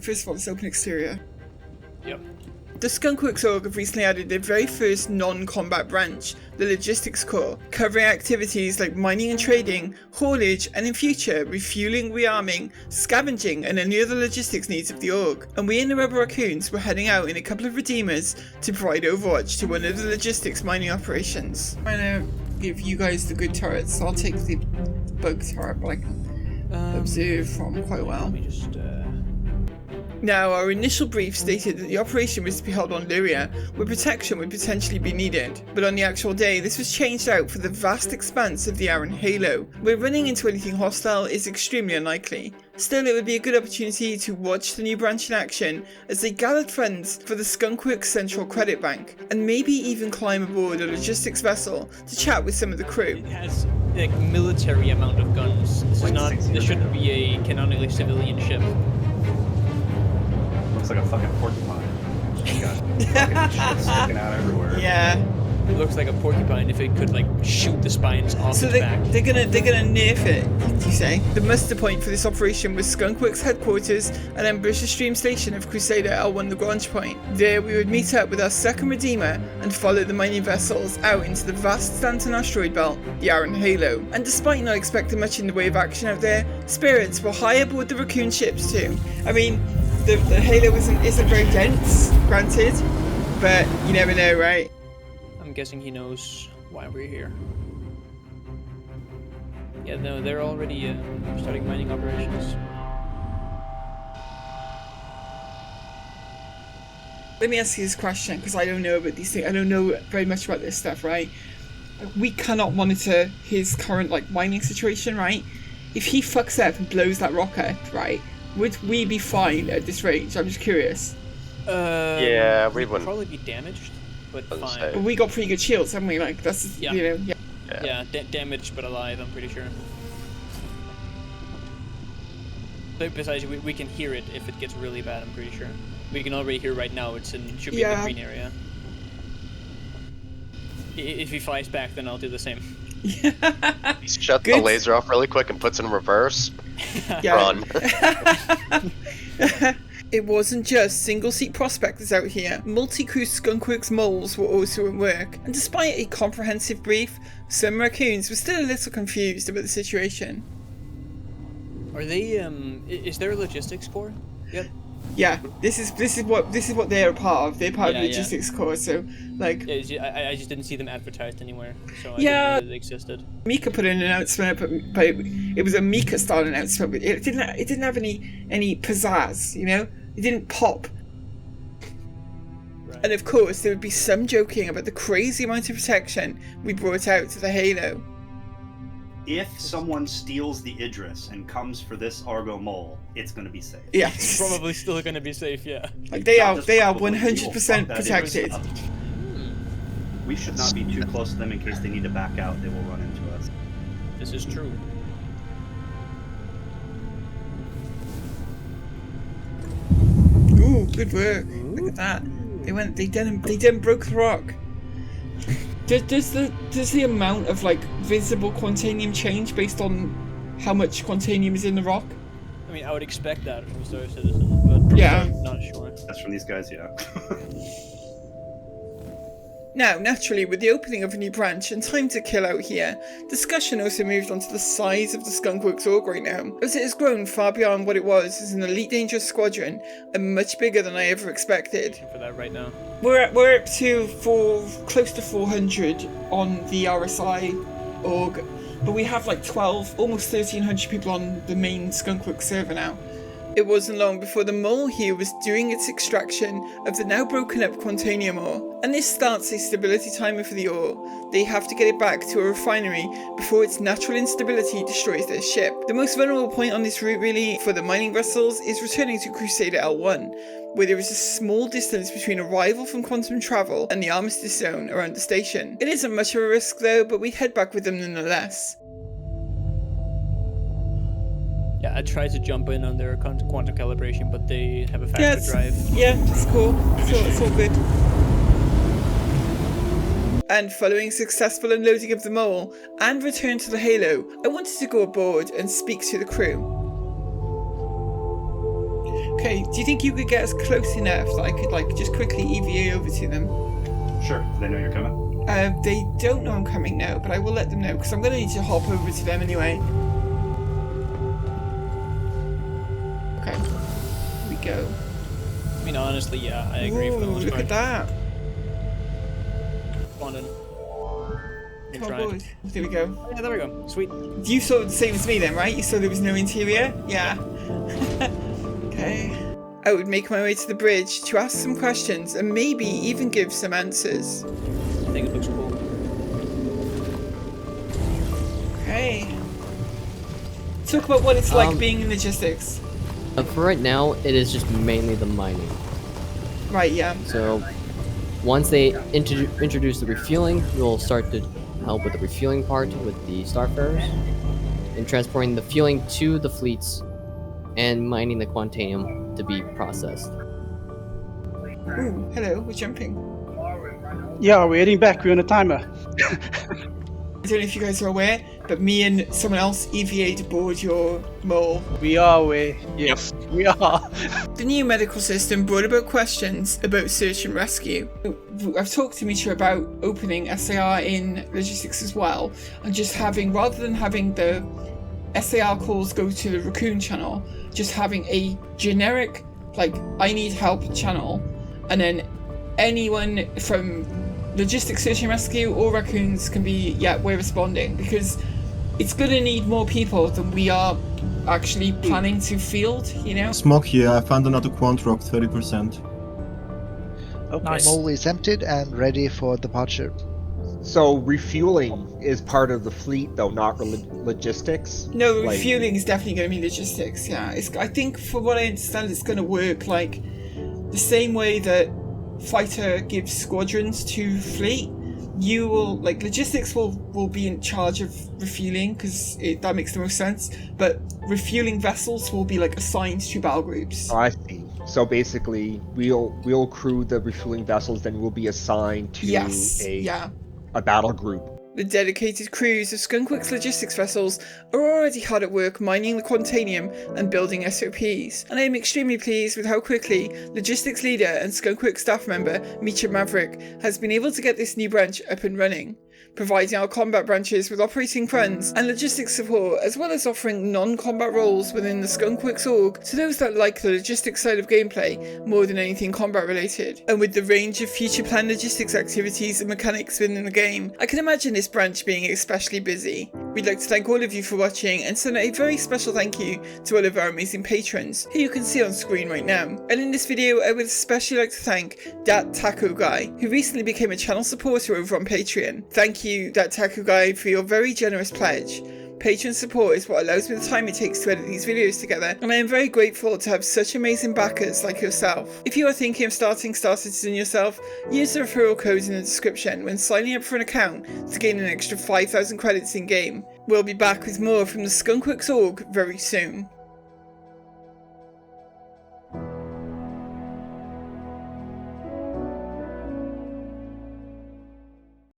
first of all, this open exterior. Yep. The Skunk Works org have recently added their very first non-combat branch, the Logistics Corps, covering activities like mining and trading, haulage, and in future, refueling, rearming, scavenging, and any other logistics needs of the org. And we in the Rebel Racoons were heading out in a couple of Redeemers to provide overwatch to one of the logistics mining operations. I'm gonna give you guys the good turrets, so I'll take the bug turret, but I can observe from quite well. Let me just, Now, our initial brief stated that the operation was to be held on Lyria, where protection would potentially be needed. But on the actual day, this was changed out for the vast expanse of the Iron Halo, where running into anything hostile is extremely unlikely. Still, it would be a good opportunity to watch the new branch in action as they gathered funds for the Skunk Works Central Credit Bank, and maybe even climb aboard a logistics vessel to chat with some of the crew. it has like military amount of guns. This shouldn't be a canonically civilian ship. Looks like a fucking porcupine. It's got fucking shit sticking out everywhere. Yeah. It looks like a porcupine if it could like shoot the spines off So its back. they're gonna nerf it, you say? The muster point for this operation was Skunk Works headquarters and then British Stream Station of Crusader L1 Lagrange Point. There we would meet up with our second Redeemer and follow the mining vessels out into the vast Stanton asteroid belt, the Iron Halo. And despite not expecting much in the way of action out there, spirits were high aboard the Raccoon ships too. I mean, the Halo isn't very dense, granted, but you never know, right? I'm guessing he knows why we're here. Yeah, no, they're already starting mining operations. Let me ask you this question, because I don't know about these things. I don't know very much about this stuff, right? We cannot monitor his current mining situation, right? If he fucks up and blows that rocket, right, would we be fine at this range? I'm just curious. Yeah, we wouldn't. Probably be damaged, but fine. But we got pretty good shields, haven't we? Like, that's, Yeah. you know, Yeah, damaged but alive, I'm pretty sure. But besides, we can hear it if it gets really bad, I'm pretty sure. We can already hear right now, should be in the green area. If he flies back, then I'll do the same. He shuts the laser off really quick and puts it in reverse. Run. It wasn't just single-seat prospectors out here. Multi-crew Skunk Works moles were also at work, and despite a comprehensive brief, some Racoons were still a little confused about the situation. Are they? Is there a logistics corps? Yep. Yeah, this is what they're a part of. They're part of the logistics corps. So like, yeah, I just didn't see them advertised anywhere, so I didn't know that they existed. Mika put in an announcement, but it was a Mika style announcement. But it didn't have any pizzazz, you know. It didn't pop. Right. And of course, there would be some joking about the crazy amount of protection we brought out to the Halo. If someone steals the Idris and comes for this Argo mole, it's going to be safe. Yeah, It's probably still gonna be safe, yeah. Like they are 100% protected. We should not be too close to them in case they need to back out. They will run into us. This is true. Ooh, good work. Look at that. They didn't broke the rock. Does the amount of visible Quantanium change based on how much Quantanium is in the rock? I mean, I would expect that from Star Citizen, but yeah, I'm not sure. That's from these guys, yeah. Now, naturally, with the opening of a new branch and time to kill out here, discussion also moved on to the size of the Skunk Works org right now, as it has grown far beyond what it was as an elite dangerous squadron, and much bigger than I ever expected. For that right now. We're up to close to 400 on the RSI org, but we have 12, almost 1,300 people on the main Skunk Works server now. It wasn't long before the mole here was doing its extraction of the now broken up Quantanium ore, and this starts a stability timer for the ore. They have to get it back to a refinery before its natural instability destroys their ship. The most vulnerable point on this route really for the mining vessels is returning to Crusader L1, where there is a small distance between arrival from quantum travel and the armistice zone around the station. It isn't much of a risk though, but we'd head back with them nonetheless. Yeah, I tried to jump in on their quantum calibration, but they have a faster drive. Yeah, it's cool. It's all good. And following successful unloading of the mole and return to the Halo, I wanted to go aboard and speak to the crew. Okay, do you think you could get us close enough that I could like just quickly EVA over to them? Sure. They know you're coming. They don't know I'm coming now, but I will let them know because I'm going to need to hop over to them anyway. Okay, here we go. I mean, honestly, yeah, I agree for the most Look part. at that. Quantum. Oh, good. There we go. Yeah, there we go. Sweet. You saw the same as me then, right? You saw there was no interior? Yeah. Okay. I would make my way to the bridge to ask some questions and maybe even give some answers. I think it looks cool. Okay. Talk about what it's like being in logistics. For right now, it is just mainly the mining. Right, yeah. So, once they introduce the refueling, we'll start to help with the refueling part with the Starfarers, and transporting the fueling to the fleets, and mining the Quantanium to be processed. Ooh, hello, we're jumping. Yeah, we're heading back. We're on a timer. I don't know if you guys are aware, but me and someone else EVA'd aboard your mole. We are aware. Yes, we are. The new medical system brought about questions about search and rescue. I've talked to Mitra about opening SAR in logistics as well, and just having, rather than having the SAR calls go to the Raccoon channel, just having a generic, like, I need help channel, and then anyone from logistics search and rescue or Raccoons can be, yeah, we're responding, because it's going to need more people than we are actually planning to field, you know? Smoke here, I found another Quant Rock, 30%. Okay. Nice. Mole is emptied and ready for departure. So refueling is part of the fleet, though, not logistics? No, Like- refueling is definitely going to be logistics, yeah. I think, from what I understand, it's going to work like the same way that fighter gives squadrons to fleet. You will, like, logistics will be in charge of refueling because that makes the most sense, but refueling vessels will be like assigned to battle groups. Oh, I see. So basically, we'll crew the refueling vessels, then we'll be assigned to a battle group. The dedicated crews of Skunk Works logistics vessels are already hard at work mining the Quantanium and building SOPs, and I am extremely pleased with how quickly logistics leader and Skunk Works staff member Mitra Maverick has been able to get this new branch up and running, providing our combat branches with operating funds and logistics support, as well as offering non-combat roles within the Skunk Works org to those that like the logistics side of gameplay more than anything combat related. And with the range of future planned logistics activities and mechanics within the game, I can imagine this branch being especially busy. We'd like to thank all of you for watching and send out a very special thank you to all of our amazing patrons, who you can see on screen right now. And in this video, I would especially like to thank Dat Taco Guy, who recently became a channel supporter over on Patreon. Thank you, Dat Taco Guy, for your very generous pledge. Patron support is what allows me the time it takes to edit these videos together, and I am very grateful to have such amazing backers like yourself. If you are thinking of starting Star Citizen yourself, use the referral code in the description when signing up for an account to gain an extra 5,000 credits in game. We'll be back with more from the Skunk Works org very soon.